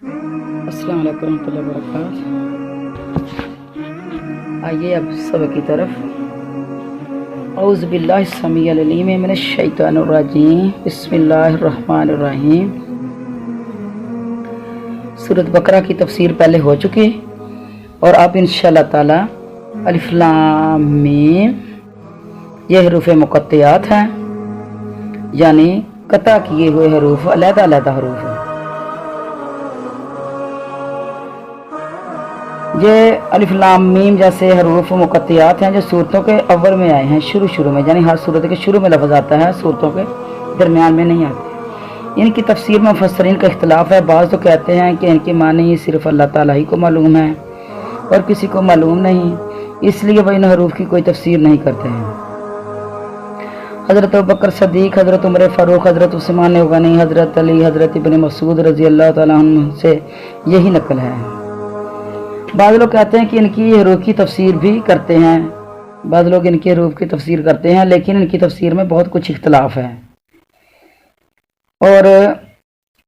السلام علیکم ورحمۃ اللہ وبرکاتہ۔ آئیے اب سبق کی طرف۔ اعوذ باللہ السمیع العلیم من الشیطان الرجیم، بسم اللہ الرحمن الرحیم۔ سورۃ بقرہ کی تفسیر پہلے ہو چکی اور اب انشاءاللہ تعالی الف لام میم یہ حروف مقطعات ہیں، یعنی قطع کیے ہوئے حروف، علیحدہ علیحدہ حروف ہیں۔ یہ الف لام میم جیسے حروف مقطعات ہیں جو صورتوں کے اول میں آئے ہیں، شروع میں، یعنی ہر صورت کے شروع میں لفظ آتا ہے، صورتوں کے درمیان میں نہیں آتے۔ ان کی تفسیر میں مفسرین کا اختلاف ہے۔ بعض تو کہتے ہیں کہ ان کے معنی صرف اللہ تعالیٰ ہی کو معلوم ہے اور کسی کو معلوم نہیں، اس لیے وہ ان حروف کی کوئی تفسیر نہیں کرتے ہیں۔ حضرت ابوبکر صدیق، حضرت عمر فاروق، حضرت عثمان غنی، حضرت علی، حضرت ابن مسعود رضی اللہ تعالیٰ عنہ سے یہی نقل ہے۔ بعض لوگ کہتے ہیں کہ ان کی حروف کی تفسیر بھی کرتے ہیں، بعض لوگ ان کی حروف کی تفسیر کرتے ہیں، لیکن ان کی تفسیر میں بہت کچھ اختلاف ہے۔ اور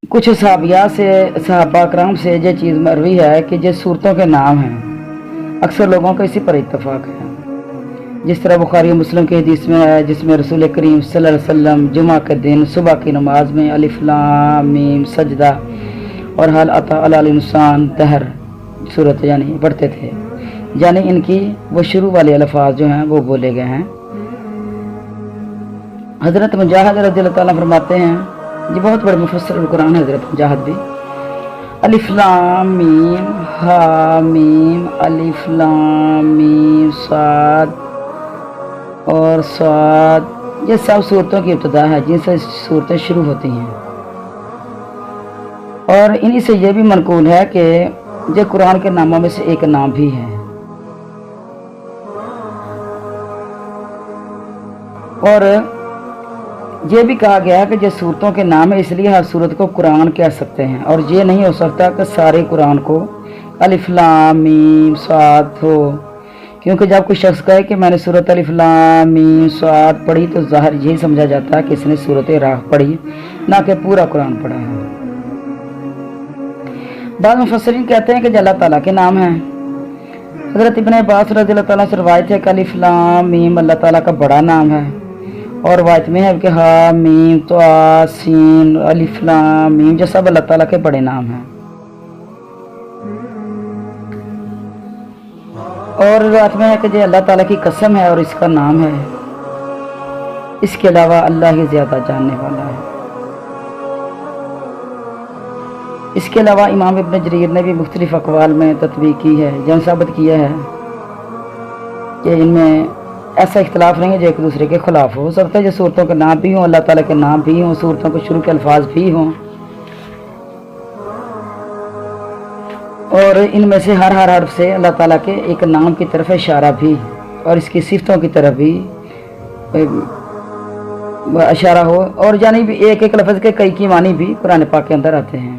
کچھ صحابہ کرام سے یہ چیز مروی ہے کہ جس صورتوں کے نام ہیں اکثر لوگوں کا اسی پر اتفاق ہے، جس طرح بخاری و مسلم کے حدیث میں ہے، جس میں رسول کریم صلی اللہ علیہ وسلم جمعہ کے دن صبح کی نماز میں الف لام میم سجدہ اور حل اتی علی الانسان دہر صورت یعنی پڑھتے تھے، یعنی ان کی وہ شروع والے الفاظ جو ہیں وہ بولے گئے ہیں۔ حضرت مجاہد رضی اللہ تعالیٰ فرماتے ہیں، یہ بہت بڑے مفسر القرآن ہے حضرت مجاہد بھی، الف لام میم ہا میم الف لام میم صاد اور صاد، یہ سب صورتوں کی ابتدا ہے جن سے صورتیں شروع ہوتی ہیں، اور انہی سے یہ بھی منقول ہے کہ یہ قرآن کے ناموں میں سے ایک نام بھی ہے۔ اور یہ بھی کہا گیا ہے کہ یہ صورتوں کے نام ہے، اس لیے ہر صورت کو قرآن کہہ سکتے ہیں، اور یہ نہیں ہو سکتا کہ سارے قرآن کو الف لام میم صاد ہو، کیونکہ جب کوئی شخص کہے کہ میں نے سورۃ الف لام میم صاد پڑھی تو ظاہر یہی سمجھا جاتا ہے کہ اس نے سورۃ راہ پڑھی، نہ کہ پورا قرآن پڑھا ہے۔ بعض مفسرین کہتے ہیں کہ یہ اللہ تعالیٰ کے نام ہیں۔ حضرت ابن عباس رضی اللہ تعالیٰ سے روایت ہے کہ الف لام میم اللہ تعالیٰ کا بڑا نام ہے، اور روایت میں ہے کہ ہا میم طا سین الف لام میم جو سب اللہ تعالیٰ کے بڑے نام ہیں۔ اور روایت میں ہے کہ یہ اللہ تعالیٰ کی قسم ہے اور اس کا نام ہے، اس کے علاوہ اللہ ہی زیادہ جاننے والا ہے۔ اس کے علاوہ امام ابن جریر نے بھی مختلف اقوال میں تطبیق کی ہے، جن ثابت کیا ہے کہ ان میں ایسا اختلاف نہیں ہے جو ایک دوسرے کے خلاف ہو سکتا ہے، جو صورتوں کے نام بھی ہوں، اللہ تعالیٰ کے نام بھی ہوں، صورتوں کے شروع کے الفاظ بھی ہوں، اور ان میں سے ہر حرف سے اللہ تعالیٰ کے ایک نام کی طرف اشارہ بھی اور اس کی صفتوں کی طرف بھی اشارہ ہو، اور یعنی بھی ایک ایک لفظ کے کئی کی معنی بھی قرآن پاک کے اندر آتے ہیں۔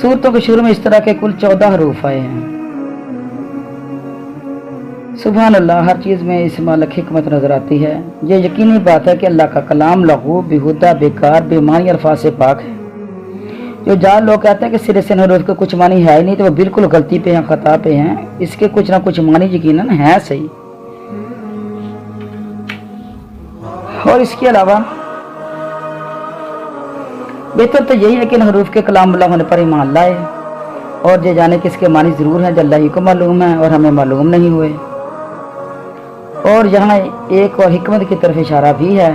صورتوں کے شروع میں اس طرح کے کل 14 حروف آئے ہیں۔ سبحان اللہ، ہر چیز میں اس مالک حکمت نظر آتی ہے۔ یہ یقینی بات ہے کہ اللہ کا کلام لغو، بیہودہ، بیکار، بے معنی الفاظ سے پاک ہے۔ جو جہاں لوگ کہتے ہیں کہ سرے سے حروف کے کچھ معنی ہے ہی نہیں، تو وہ بالکل غلطی پہ ہیں، خطا پہ ہیں، اس کے کچھ نہ کچھ معنی یقیناً ہیں صحیح۔ اور اس کے علاوہ بہتر تو یہی ہے کہ ان حروف کے کلام اللہ ہونے پر ایمان لائے اور یہ جانے کہ اس کے معنی ضرور ہیں جو اللہ ہی کو معلوم ہیں اور ہمیں معلوم نہیں ہوئے۔ اور یہاں ایک اور حکمت کی طرف اشارہ بھی ہے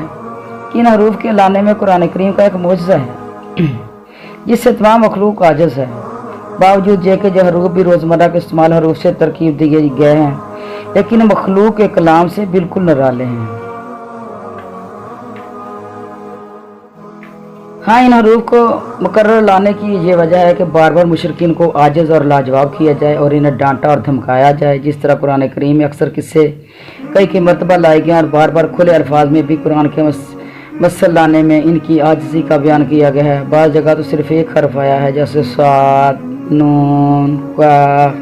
کہ ان حروف کے لانے میں قرآن کریم کا ایک معجزہ ہے جس سے تمام مخلوق عاجز ہے، باوجود یہ کہ جو حروف بھی روزمرہ کے استعمال حروف سے ترکیب دیے گئے ہیں، لیکن مخلوق کے کلام سے بالکل نرالے ہیں۔ ہاں، ان حروف کو مقرر لانے کی یہ وجہ ہے کہ بار بار مشرکین کو عاجز اور لاجواب کیا جائے اور انہیں ڈانٹا اور دھمکایا جائے، جس طرح قرآن کریم میں اکثر قصے کئی مرتبہ لائے گئے اور بار بار کھلے الفاظ میں بھی قرآن کے مثل لانے میں ان کی عاجزی کا بیان کیا گیا ہے۔ بعض جگہ تو صرف ایک حرف آیا ہے، جیسے صاد، نون، قاف،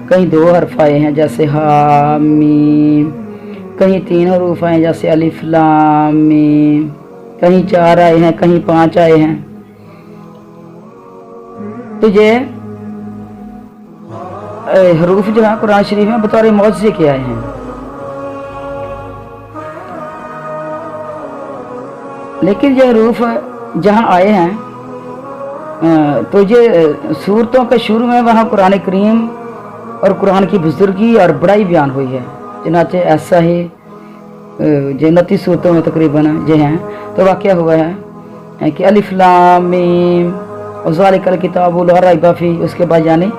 کہیں 2 حرف آئے ہیں جیسے ہا میم، کہیں 3 حروف آئے ہیں جیسے الف لام میم، कहीं 4 आए हैं, कहीं 5 आए हैं। तो ये हरूफ जो है कुरान शरीफ में बतौर मौजज़े के आए हैं। लेकिन ये हरूफ जहाँ आए हैं तो ये सूरतों के शुरू में वहाँ कुरान करीम और कुरान की बुजुर्गी और बड़ाई बयान हुई है। चनाचे ऐसा ही जो 29 सूरतों में तकरीबन ये हैं। तो वाक़या हुआ है कि अलिफ लाम मीम ज़ालिकल किताबु ला रैब फीह, उसके बाद यानी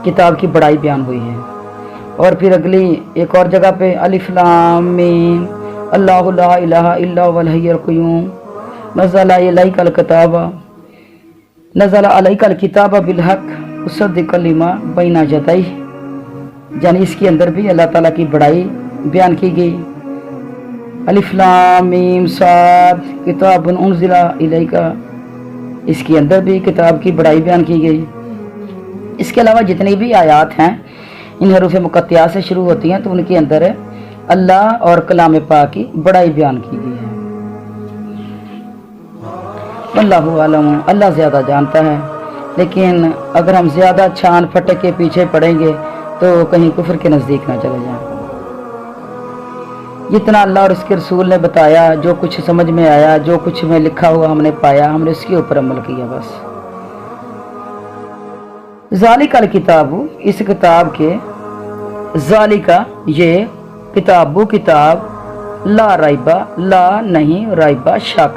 किताब की बड़ाई बयान हुई है। और फिर अगली एक और जगह पे अलिफ लाम मीम अल्लाहु ला इलाहा इल्ला हुवल हय्युल क़य्यूम नज़्ज़ला अलैकल किताब बिल हक़ मुसद्दिक़न लिमा बैना यदैहि, यानी इसके अंदर भी अल्लाह ताला की बड़ाई बयान की गई। अलिफ लाम मीम साद किताबुन उन्ज़िला इलैका, इसके अंदर भी किताब की बड़ाई बयान की गई। इसके अलावा जितनी भी आयात हैं इन हरूफ मुक़त्तियात से शुरू होती हैं तो उनके अंदर अल्लाह और कलाम पाक की बड़ाई बयान की गई है। अल्लाहु आलम, अल्लाह ज़्यादा जानता है। लेकिन अगर हम ज़्यादा छान फटक के पीछे पड़ेंगे तो कहीं कुफ्र के नज़दीक ना चले जाएं। जितना अल्लाह और उसके रसूल ने बताया, जो कुछ समझ में आया, जो कुछ में लिखा हुआ हमने पाया, हमने उसके ऊपर अमल किया बस। ज़ालिकल किताबु, इस किताब के, ज़ालिका ये, किताबु किताब, ला रैबा ला नहीं, रैबा शक,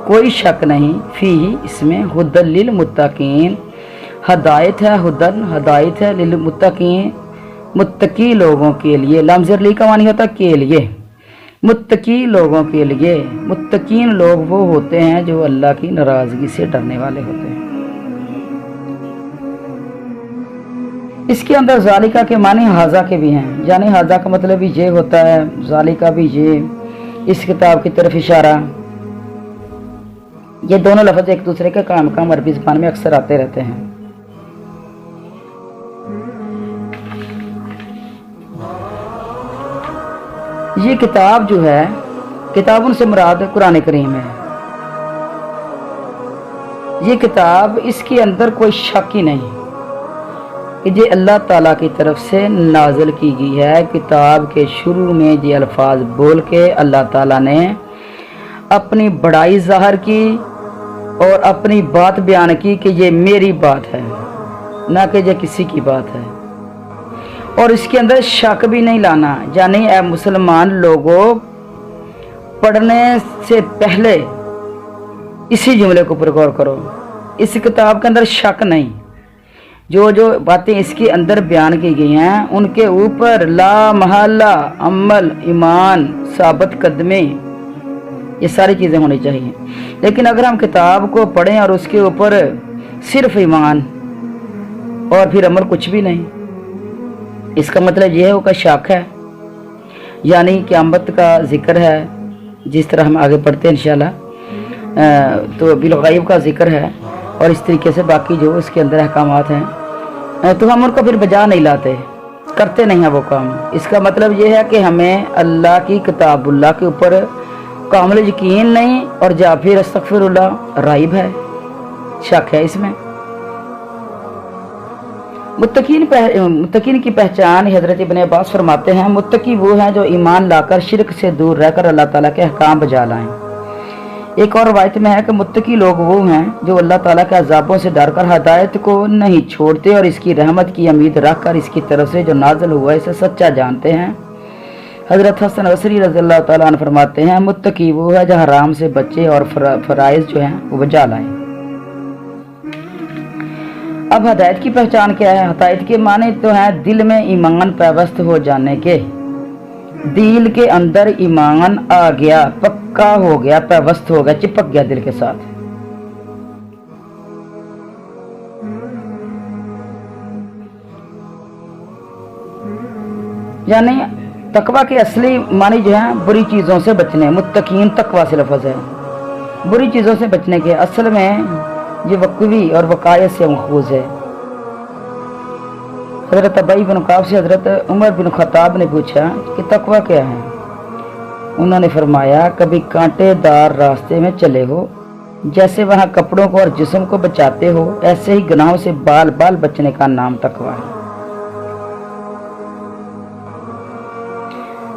कोई शक नहीं, फीही इसमें, हुदल लिल मुत्तकीन, हदायत है, हुदन हदायत है, लिल मुत्तकीन मुत्तकी लोगों के लिए। लम्ज़ का मानी होता के लिए, मुत्तकी लोगों के लिए। मुत्तकीन लोग वो होते हैं जो अल्लाह की नाराज़गी से डरने वाले होते हैं। इसके अंदर ज़ालिका के मानी हाजा के भी हैं, यानी हाजा का मतलब भी ये होता है, ज़ालिका भी ये, इस किताब की तरफ इशारा। ये दोनों लफ्ज़ एक दूसरे के काम अरबी ज़बान में अक्सर आते रहते हैं। ये किताब जो है, किताबों से मुराद कुरान करीम है। ये किताब, इसके अंदर कोई शक ही नहीं कि ये अल्लाह ताला की तरफ से नाज़िल की गई है। किताब के शुरू में ये अल्फाज बोल के अल्लाह ताला ने अपनी बड़ाई ज़ाहिर की और अपनी बात बयान की कि ये मेरी बात है, ना कि ये किसी की बात है। और इसके अंदर शक भी नहीं लाना, यानी ऐ मुसलमान लोगों, पढ़ने से पहले इसी जुमले को पर गौर करो। इस किताब के अंदर शक नहीं, जो जो बातें इसके अंदर बयान की गई हैं उनके ऊपर ला महल्ला अमल, ईमान, साबित कदमे, ये सारी चीज़ें होनी चाहिए। लेकिन अगर हम किताब को पढ़ें और उसके ऊपर सिर्फ ईमान और फिर अमल कुछ भी नहीं, इसका मतलब यह है कि शक है, यानी क़यामत का जिक्र है। जिस तरह हम आगे पढ़ते हैं इंशाल्लाह, तो बिलग़ैब का जिक्र है और इस तरीके से बाकी जो इसके अंदर अहकामात हैं, तो हम उनको फिर बजा नहीं लाते, करते नहीं हैं वो काम। इसका मतलब ये है कि हमें अल्लाह की किताबुल्लाह के ऊपर कामिल यकीन नहीं, और या फिर अस्तग़फिरुल्लाह राइब है, शक है इसमें। मुत्तकीन की पहचान हज़रत इब्न अब्बास फरमाते हैं, मुत्तकी वो हैं जो ईमान लाकर शिरक से दूर रहकर अल्लाह ताला के अहकाम बजा लाएं। एक और रवायत में है कि मुत्तकी लोग वो हैं जो अल्लाह ताला के अज़ाबों से डरकर हदायत को नहीं छोड़ते और इसकी रहमत की उम्मीद रखकर इसकी तरफ से जो नाज़िल हुआ इसे सच्चा जानते हैं। हज़रत हसन बसरी रज़ियल्लाहु ताला अन्हु फरमाते हैं, मुत्तकी वो है जो हराम से बचे और फ़राइज़ जो हैं वो बजा लाएं। अब हदायत की पहचान क्या है? हदायत के माने तो हैं दिल में ईमान पैवस्त हो जाने के, दिल के अंदर ईमान आ गया, पक्का हो गया, पैवस्त हो गया, चिपक गया दिल के साथ। यानी तकवा के असली मानी जो है बुरी चीज़ों से बचने, मुत्तकीन तकवा से लफ्ज़ है, बुरी चीज़ों से बचने के। असल में ये वक़वी और वक़ायत से मखूज़ है। हज़रत अबई बिन काब से हज़रत उमर बिन ख़त्ताब ने पूछा कि तकवा क्या है? انہوں نے فرمایا کبھی کانٹے دار راستے میں چلے ہو، جیسے وہاں کپڑوں کو اور جسم کو بچاتے ہو، ایسے ہی گناہوں سے بال بال بچنے کا نام تقویٰ ہے۔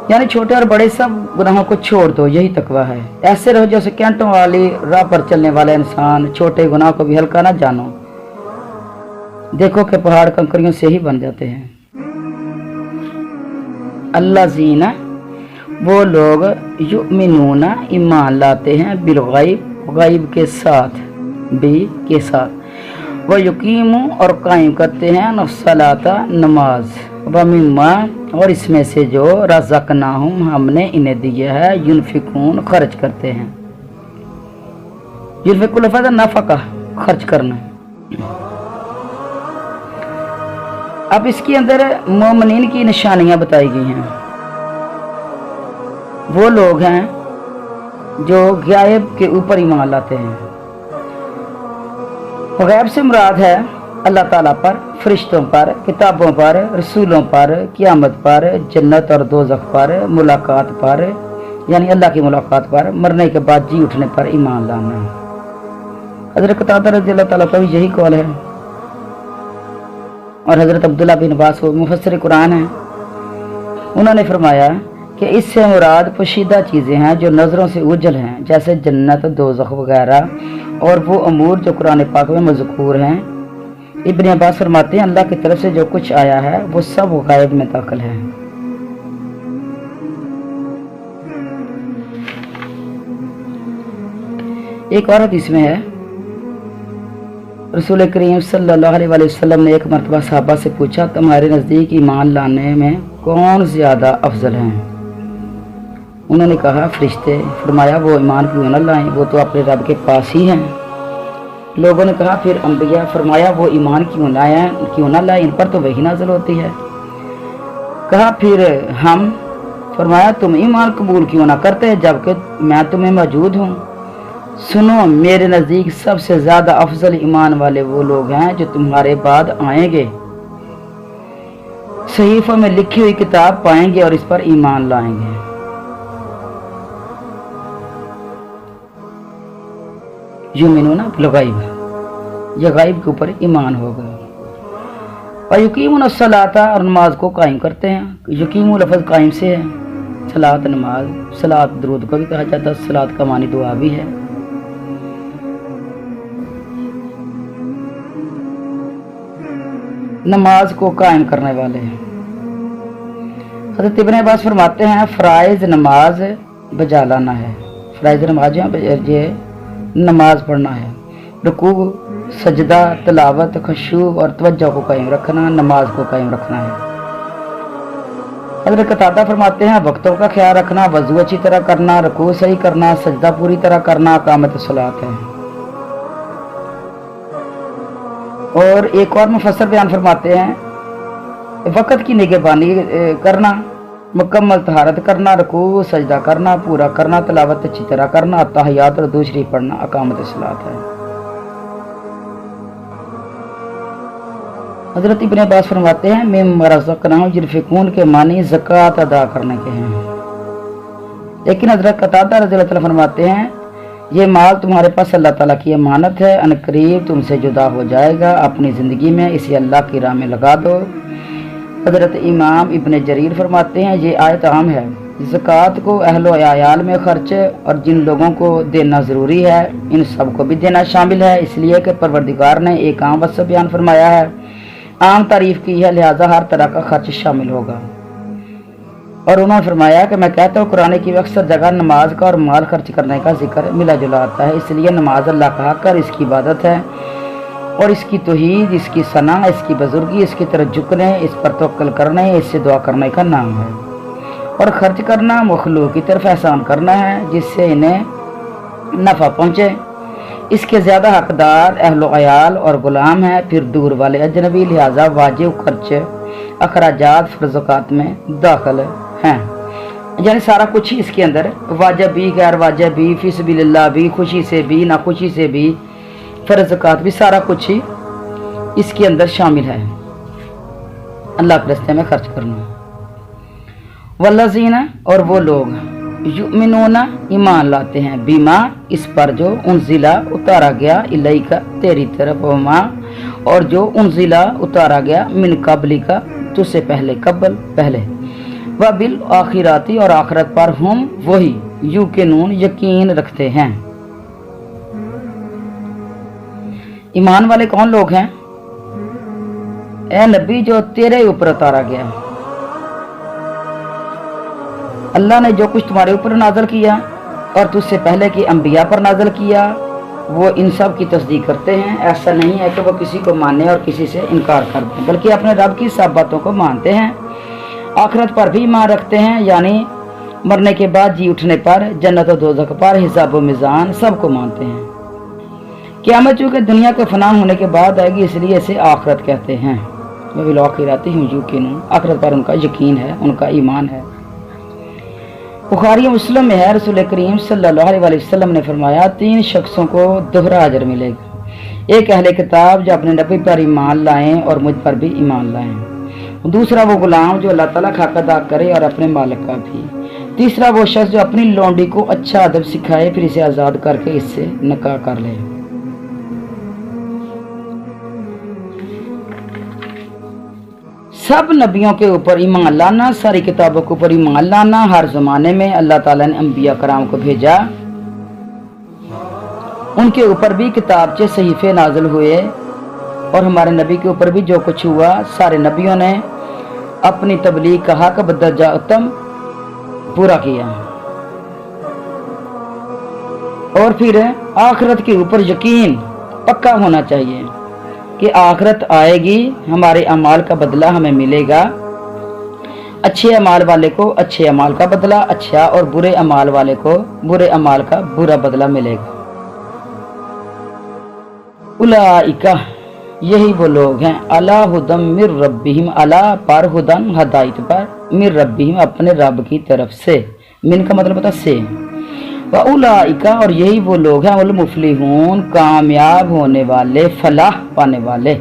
یعنی چھوٹے اور بڑے سب گناہوں کو چھوڑ دو، یہی تقویٰ ہے۔ ایسے رہو جیسے کینٹوں والی راہ پر چلنے والا انسان، چھوٹے گناہ کو بھی ہلکا نہ جانو، دیکھو کہ پہاڑ کنکریوں سے ہی بن جاتے ہیں۔ اللہ زینہ، وہ لوگ یؤمنون، ایمان لاتے ہیں، بالغیب، غیب کے ساتھ، بھی کے ساتھ، وہ یقیم، اور قائم کرتے ہیں، الصلاۃ، نماز، ومما، اور اس میں سے جو رزقناہم، ہم نے انہیں دیا ہے، ینفقون، خرچ کرتے ہیں۔ ینفق لفظ نفقہ، خرچ کرنا۔ اب اس کے اندر مومنین کی نشانیاں بتائی گئی ہیں۔ وہ لوگ ہیں جو غیب کے اوپر ایمان لاتے ہیں۔ غیب سے مراد ہے اللہ تعالیٰ پر، فرشتوں پر، کتابوں پر، رسولوں پر، قیامت پر، جنت اور دوزخ پر، ملاقات پر، یعنی اللہ کی ملاقات پر، مرنے کے بعد جی اٹھنے پر ایمان لانا۔ حضرت قتادہ رضی اللہ تعالیٰ کا بھی یہی قول ہے، اور حضرت عبداللہ بن عباس وہ مفسر قرآن ہیں، انہوں نے فرمایا کہ اس سے مراد پوشیدہ چیزیں ہیں جو نظروں سے اوجھل ہیں، جیسے جنت، دوزخ وغیرہ، اور وہ امور جو قرآن پاک میں مذکور ہیں۔ ابن عباس فرماتے ہیں اللہ کی طرف سے جو کچھ آیا ہے وہ سب غیب میں داخل ہے۔ ایک اور حدیث میں ہے، رسول کریم صلی اللہ علیہ وآلہ وسلم نے ایک مرتبہ صحابہ سے پوچھا تمہارے نزدیک ایمان لانے میں کون زیادہ افضل ہیں؟ انہوں نے کہا فرشتے۔ فرمایا وہ ایمان کیوں نہ لائیں، وہ تو اپنے رب کے پاس ہی ہیں۔ لوگوں نے کہا پھر انبیاء۔ فرمایا وہ ایمان کیوں نہ لائیں، ان پر تو وحی نازل ہوتی ہے۔ کہا پھر ہم۔ فرمایا تم ایمان قبول کیوں نہ کرتے جبکہ میں تمہیں موجود ہوں؟ سنو میرے نزدیک سب سے زیادہ افضل ایمان والے وہ لوگ ہیں جو تمہارے بعد آئیں گے، صحیفوں میں لکھی ہوئی کتاب پائیں گے اور اس پر ایمان لائیں گے۔ یؤمنون بالغیب، یہ غیب کے اوپر ایمان ہوگا۔ ویقیمون الصلاۃ، اور نماز کو قائم کرتے ہیں۔ یقیم لفظ قائم سے ہے، صلاۃ نماز، صلاۃ درود کو بھی کہا جاتا ہے، صلاۃ کا معنی دعا بھی ہے۔ نماز کو قائم کرنے والے ہیں۔ حضرت ابن عباس فرماتے ہیں فرائض نماز بجا لانا ہے۔ فرائض نماز یہ نماز پڑھنا ہے، رکوع، سجدہ، تلاوت، خشوع اور توجہ کو قائم رکھنا، نماز کو قائم رکھنا ہے۔ حضرت قتادہ فرماتے ہیں وقتوں کا خیال رکھنا، وضو اچھی طرح کرنا، رکوع صحیح کرنا، سجدہ پوری طرح کرنا، اقامت الصلاۃ ہے۔ اور ایک اور مفسر بیان فرماتے ہیں وقت کی نگہبانی کرنا، مکمل طہارت کرنا، رکوع سجدہ کرنا، پورا کرنا، تلاوت اچھی طرح کرنا، تحیات اور درود شریف پڑھنا، اقامت الصلاۃ ہے۔ حضرت ابن عباس فرماتے ہیں مما رزقناہم ینفقون کے معنی زکوٰۃ ادا کرنے کے ہیں، لیکن حضرت قتادہ رضی اللہ عنہ فرماتے ہیں یہ مال تمہارے پاس اللہ تعالیٰ کی امانت ہے، عنقریب تم سے جدا ہو جائے گا، اپنی زندگی میں اسے اللہ کی راہ میں لگا دو۔ حضرت امام ابن جریر فرماتے ہیں یہ آیت عام ہے، زکوٰۃ کو اہل و عیال میں خرچ اور جن لوگوں کو دینا ضروری ہے ان سب کو بھی دینا شامل ہے، اس لیے کہ پروردگار نے ایک عام وصف بیان فرمایا ہے، عام تعریف کی ہے، لہٰذا ہر طرح کا خرچ شامل ہوگا۔ اور انہوں نے فرمایا کہ میں کہتا ہوں قرآن کی اکثر جگہ نماز کا اور مال خرچ کرنے کا ذکر ملا جلا آتا ہے، اس لیے نماز اللہ کا حق اور اس کی عبادت ہے، اور اس کی توحید، اس کی ثنا، اس کی بزرگی، اس کی طرف جھکنے، اس پر توکل کرنے، اس سے دعا کرنے کا نام ہے۔ اور خرچ کرنا مخلوق کی طرف احسان کرنا ہے جس سے انہیں نفع پہنچے، اس کے زیادہ حقدار اہل و عیال اور غلام ہیں، پھر دور والے اجنبی، لہٰذا واجب خرچ اخراجات فرض میں داخل ہیں، یعنی سارا کچھ ہی اس کے اندر واجب بھی، غیر واجب بھی، فی سبیل اللہ بھی، خوشی سے بھی، ناخوشی سے بھی، فرض زکوٰۃ بھی، سارا کچھ ہی اس کے اندر شامل ہے، اللہ کے راستے میں خرچ کرنا۔ والذین، اور وہ لوگ युमिनूना ईमान लाते हैं, बीमा इस पर जो उनजिला उतारा गया इलैका तेरी तरफ, वमा और जो उनजिला उतारा गया मिन कबलिका तुझसे पहले, कबल पहले, व बिल आखिराती और आखिरत पर हम वही युकिनून यकीन रखते हैं। ईमान वाले कौन लोग हैं? ए नबी जो तेरे ऊपर उतारा गया, अल्लाह ने जो कुछ तुम्हारे ऊपर नाज़िल किया और तुझसे पहले की अंबिया पर नाज़िल किया, वो इन सब की तस्दीक करते हैं। ऐसा नहीं है कि वो किसी को माने और किसी से इनकार कर दें, बल्कि अपने रब की सब बातों को मानते हैं। आखिरत पर भी ईमान रखते हैं, यानी मरने के बाद जी उठने पर, जन्नत और दोज़ख पर, हिसाब व मीज़ान, सबको मानते हैं। क़यामत चूँकि दुनिया के फना होने के बाद आएगी, इसलिए इसे आखिरत कहते हैं। वह आखिराती हूँ युकिनून, आखिरत पर उनका यकीन है, उनका ईमान है। बुखारी मुस्लिम में है, रसूल करीम सल्लल्लाहु अलैहि वसल्लम ने फरमाया, 3 शख्सों को दोहरा अजर मिलेगा। एक अहले किताब जो अपने नबी पर ईमान लाएं और मुझ पर भी ईमान लाएं। दूसरा वो गुलाम जो अल्लाह ताला का हक अदा करे और अपने मालिक का भी। तीसरा वो शख्स जो अपनी लौंडी को अच्छा अदब सिखाए, फिर इसे आज़ाद करके इससे निकाह कर ले। सब नबियों के ऊपर ईमान लाना, सारी किताबों के ऊपर ईमान लाना। हर ज़माने में अल्लाह ताला ने अंबिया कराम को भेजा, उनके ऊपर भी किताबचे सहीफे नाजिल हुए, और हमारे नबी के ऊपर भी जो कुछ हुआ, सारे नबियों ने अपनी तबलीग का हक बदरजा उत्तम पूरा किया। और फिर आखिरत के ऊपर यकीन पक्का होना चाहिए कि आखिरत आएगी, हमारे अमाल का बदला हमें मिलेगा। अच्छे अमाल वाले को अच्छे अमाल का बदला अच्छा, और बुरे अमाल वाले को बुरे अमाल का बुरा बदला मिलेगा। उलाइका यही वो लोग हैं, अला हुदम मिर रब्बिहिम, अला पर हुदन हदायत पर, मिर रब्बिहिम अपने रब की तरफ से, मिन का मतलब होता से, व उलाइका और यही वो लोग हैं, उल मुफलिहून कामयाब होने वाले, फलाह पाने वाले,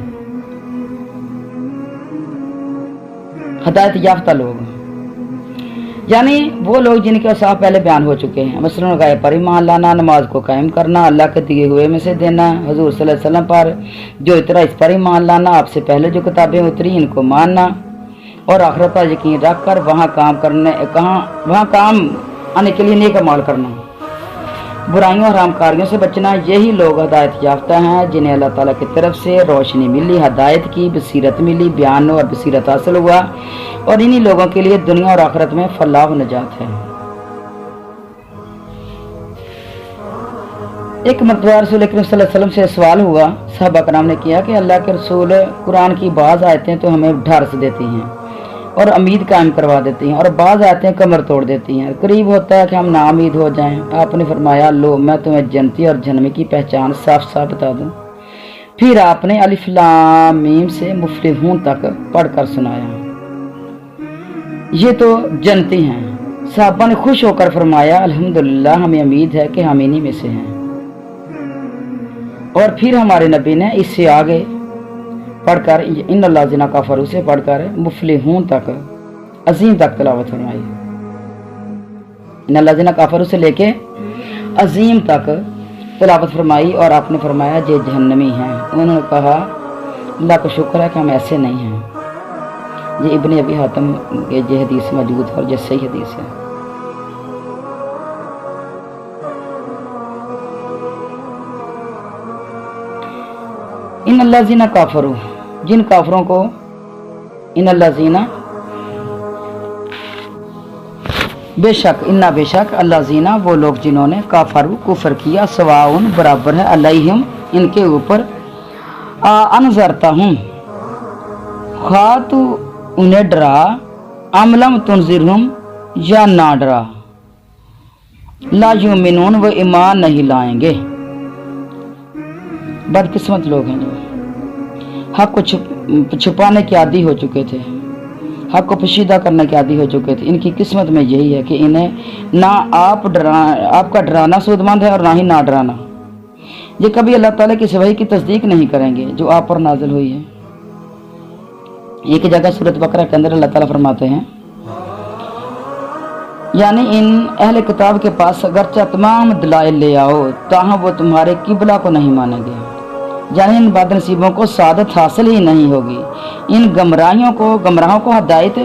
हदायत याफ्ता लोग, यानी वो लोग जिनके औसाफ पहले बयान हो चुके हैं। मसलन गाय पर ईमान लाना, नमाज को कायम करना, अल्लाह के दिए हुए में से देना, हुजूर सल्लल्लाहु अलैहि वसल्लम पर जो इतरा इस पर ईमान लाना, आपसे पहले जो किताबें उतरी इनको मानना, और आखिरत पर यकीन रख कर वहाँ काम आने के लिए नेक अमाल करना, बुराइयों और हरामकारियों से बचना। यही लोग हदायत याफ्ता हैं, जिन्हें अल्लाह ताला की तरफ से रोशनी मिली, हदायत की बसीरत मिली, बयान और बसीरत हासिल हुआ, और इन्हीं लोगों के लिए दुनिया और आखिरत में फलाह व नजात है। एक मरतबा रसूल अकरम सल्लल्लाहु अलैहि वसल्लम से सवाल हुआ, सहाबा कराम ने किया कि अल्लाह के रसूल, कुरान की बाज़ आयतें तो हमें ढारस देती हैं और उम्मीद कायम करवा देती हैं, और बाज़ आयतें कमर तोड़ देती हैं, करीब होता है कि हम नाउमीद हो जाएं। आपने फरमाया, लो मैं तुम्हें जन्नती और जहन्नमी की पहचान साफ साफ बता दूं। फिर आपने अलिफ लाम मीम से मुफलिहून तक पढ़कर सुनाया, ये तो जन्नती हैं। साहबा ने खुश होकर फरमाया, अल्हम्दुलिल्लाह, हमें उम्मीद है कि हम इन्हीं में से हैं। और फिर हमारे नबी ने इससे आगे पढ़कर इन अल्लाज़िना काफरू से पढ़कर मुफलिहून तक, अजीम तक तिलावत फरमाई। इन अल्लाज़िना काफरू से लेके अजीम तक तिलावत फरमाई, और आपने फरमाया जे जहन्नमी हैं। उन्होंने कहा, अल्लाह का शुक्र है कि हम ऐसे नहीं हैं। ये इब्ने अबी हातिम ये हदीस मौजूद है और ये सही हदीस है। इन अल्लाज़ीना काफरू, जिन काफरों को, इन अल्लाज़ीना बेशक, इन्ना बेशक, अल्लाज़ीना वो लोग जिन्होंने काफरू कुफर किया, सवाउन बराबर है, अलैहिम इनके ऊपर, अनज़रता हूँ खा तू उन्हें डरा, अमलम तुनज़िरहुम या ना डरा, ला युमिनून वो ईमान नहीं लाएंगे। बदकिस्मत लोग हैं जो हक को छुपाने के आदी हो चुके थे, हक को पोशीदा करने के आदी हो चुके थे। इनकी किस्मत में यही है कि इन्हें ना आपका डराना सूदमंद है और ना ही ना डराना। ये कभी अल्लाह ताला की वही की तस्दीक नहीं करेंगे जो आप पर नाजिल हुई है। एक जगह सूरत बकरा के अंदर अल्लाह ताला फरमाते हैं, یعنی ان اہل کتاب کے پاس اگرچہ تمام دلائل لے آؤ تاہم وہ تمہارے قبلہ کو نہیں مانیں گے، یعنی ان بد نصیبوں کو سعادت حاصل ہی نہیں ہوگی، ان گمراہوں کو ہدایت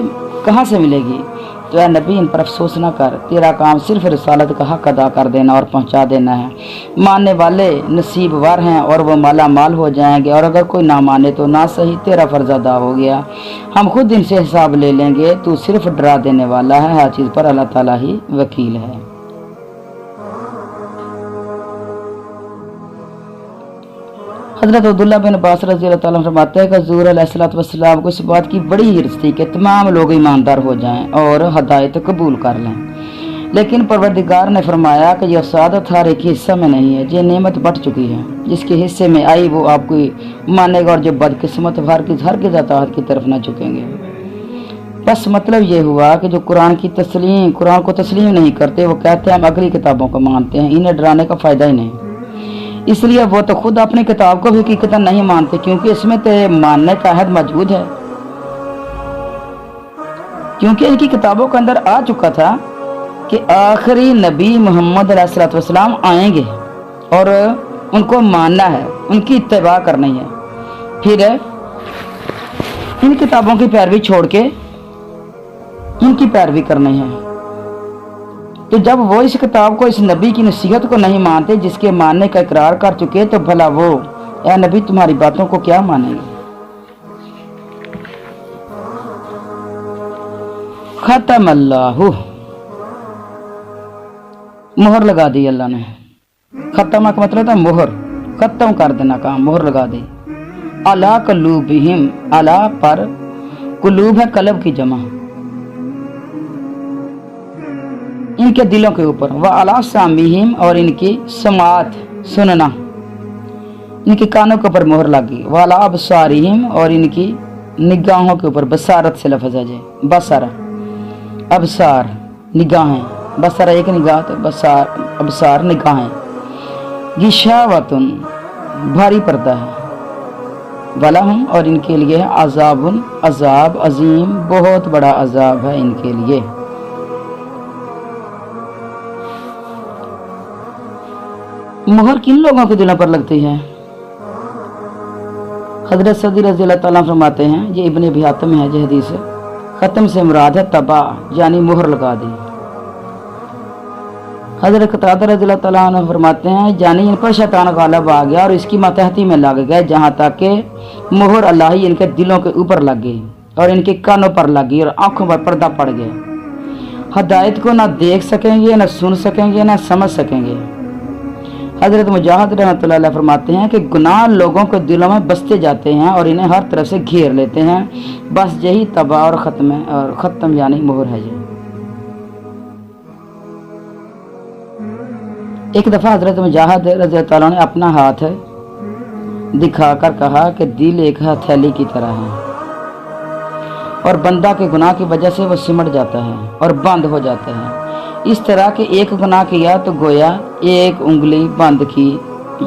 کہاں سے ملے گی؟ تو اے نبی ان پر افسوس نہ کر، تیرا کام صرف رسالت کا حق ادا کر دینا اور پہنچا دینا ہے۔ ماننے والے نصیب وار ہیں اور وہ مالا مال ہو جائیں گے، اور اگر کوئی نہ مانے تو نہ صحیح، تیرا فرض ادا ہو گیا، ہم خود ان سے حساب لے لیں گے، تو صرف ڈرا دینے والا ہے، ہر چیز پر اللہ تعالیٰ ہی وکیل ہے۔ حضرت عبداللہ بن عباس رضی اللہ تعالیٰ عنہ فرماتے ہیں کہ حضور علیہ السلام کو اس بات کی بڑی ہرس تھی کہ تمام لوگ ایماندار ہو جائیں اور ہدایت قبول کر لیں، لیکن پروردگار نے فرمایا کہ یہ سعادت ہر ایک حصہ میں نہیں ہے، یہ نعمت بٹ چکی ہے، جس کے حصے میں آئی وہ آپ کو مانے گا، اور جو بدقسمت ہرگز اطاعت کی طرف نہ جھکیں گے۔ بس مطلب یہ ہوا کہ جو قرآن کو تسلیم نہیں کرتے، وہ کہتے ہیں ہم اگلی کتابوں کو مانتے ہیں، انہیں ڈرانے کا فائدہ ہی نہیں، اس لیے وہ تو خود اپنی کتاب کو بھی حقیقتاً نہیں مانتے، کیونکہ اس میں تو ماننے کا عہد موجود ہے، کیونکہ ان کی کتابوں کے اندر آ چکا تھا کہ آخری نبی محمد علیہ السلام آئیں گے اور ان کو ماننا ہے، ان کی اتباع کرنی ہے، پھر ان کتابوں کی پیروی چھوڑ کے ان کی پیروی کرنی ہے۔ تو جب وہ اس کتاب کو، اس نبی کی نصیحت کو نہیں مانتے جس کے ماننے کا اقرار کر چکے، تو بھلا وہ اے نبی تمہاری باتوں کو کیا مانیں گے؟ ختم اللہ، مہر لگا دی اللہ نے۔ ختم کا مطلب تھا مہر، ختم کر دینا کام، مہر لگا دی۔ علی قلوبہم، علی پر، قلوب ہے قلب کی جمع، ان کے دلوں کے اوپر، وعلی سامعہم، اور ان کی سماعت، سننا، ان کے کانوں کے اوپر مہر لگی، وعلی ابصارہم، اور ان کی نگاہوں کے اوپر، بصارت سے لفظ ہے جی، بصر، ابصار نگاہیں، بصر ایک نگاہ تو ابصار نگاہیں، غشاوۃ بھاری پردہ ہے، ولہم، اور ان کے لیے ہے عذاب، عذاب عظیم، بہت بڑا عذاب ہے ان کے لیے۔ مہر کن لوگوں کے دلوں پر لگتی ہے؟ حضرت صدی رضی اللہ تعالیٰ فرماتے ہیں، یہ ابن ابی حاتم ہے یہ حدیث، ختم سے مراد ہے طبع، یعنی مہر لگا دی۔ حضرت قتادہ رضی اللہ تعالیٰ عنہ فرماتے ہیں، یعنی ان پر شیطان غالب آ گیا اور اس کی ماتحتی میں لگ گئے، جہاں تک کہ مہر اللہ ہی ان کے دلوں کے اوپر لگ گئی اور ان کے کانوں پر لگ گئی اور آنکھوں پر پردہ پڑ گیا، ہدایت کو نہ دیکھ سکیں گے، نہ سن سکیں گے، نہ سمجھ سکیں گے۔ حضرت مجاہد رحمۃ اللہ علیہ فرماتے ہیں کہ گناہ لوگوں کے دلوں میں بستے جاتے ہیں اور انہیں ہر طرف سے گھیر لیتے ہیں، بس یہی طبع اور ختم یعنی مہر ہے۔ ایک دفعہ حضرت مجاہد رضی اللہ تعالیٰ نے اپنا ہاتھ دکھا کر کہا کہ دل ایک ہتھیلی کی طرح ہے اور بندہ کے گناہ کی وجہ سے وہ سمٹ جاتا ہے اور بند ہو جاتا ہے، اس طرح کہ ایک گناہ کیا تو گویا ایک انگلی بند کی،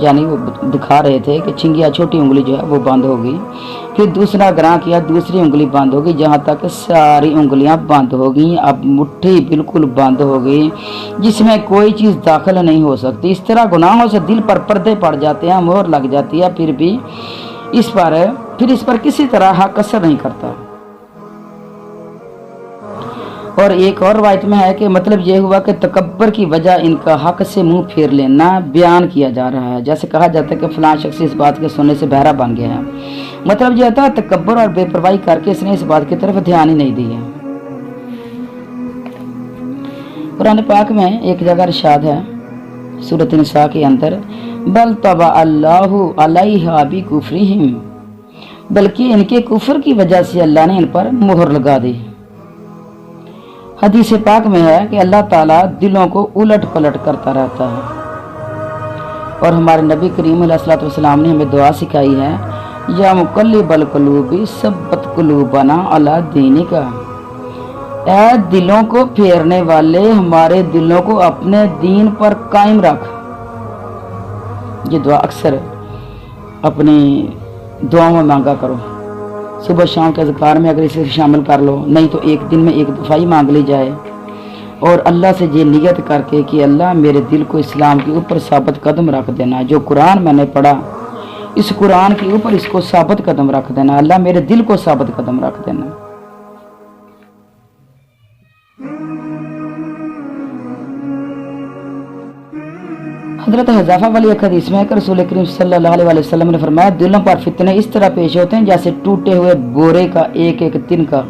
یعنی وہ دکھا رہے تھے کہ چنگیا چھوٹی انگلی جو ہے وہ بند ہوگی، پھر دوسرا گناہ کیا دوسری انگلی بند ہوگی، جہاں تک ساری انگلیاں بند ہوگی، اب مٹھی بالکل بند ہوگی جس میں کوئی چیز داخل نہیں ہو سکتی۔ اس طرح گناہوں سے دل پر پردے پڑ جاتے ہیں، مہر لگ جاتی ہے، پھر بھی اس پر کسی طرح حق اثر نہیں کرتا۔ اور ایک اور روایت میں ہے کہ مطلب یہ ہوا کہ تکبر کی وجہ ان کا حق سے منہ پھیر لینا بیان کیا جا رہا ہے، جیسے کہا جاتا ہے کہ فلاں شخص اس بات کے سننے سے بہرا بن گیا ہے، مطلب یہ ہوتا ہے تکبر اور بے پرواہی کر کے اس نے اس بات کی طرف دھیان ہی نہیں دیا۔ قرآن پاک میں ایک جگہ ارشاد ہے سورۃ النساء کے اندر، بل طبع اللہ علیہا بکفرہم، بلکہ ان کے کفر کی وجہ سے اللہ نے ان پر مہر لگا دی۔ حدیث پاک میں ہے کہ اللہ تعالیٰ دلوں کو الٹ پلٹ کرتا رہتا ہے، اور ہمارے نبی کریم علیہ الصلوۃ والسلام نے ہمیں دعا سکھائی ہے، یا مقلب القلوب ثبت قلوبنا علی دینک، اے دلوں کو پھیرنے والے ہمارے دلوں کو اپنے دین پر قائم رکھ۔ یہ دعا اکثر اپنی دعاؤں میں مانگا کرو، صبح شام کے اذکار میں اگر اسے شامل کر لو، نہیں تو ایک دن میں ایک دفعہ ہی مانگ لی جائے، اور اللہ سے یہ نیت کر کے کہ اللہ میرے دل کو اسلام کے اوپر ثابت قدم رکھ دینا، جو قرآن میں نے پڑھا اس قرآن کے اوپر اس کو ثابت قدم رکھ دینا، اللہ میرے دل کو ثابت قدم رکھ دینا۔ حضرت حذیفہ والی ایک حدیث میں کہ رسول کریم صلی اللہ علیہ وسلم نے فرمایا دلوں پر فتنے اس طرح پیش ہوتے ہیں جیسے ٹوٹے ہوئے بورے کا ایک ایک تن کا،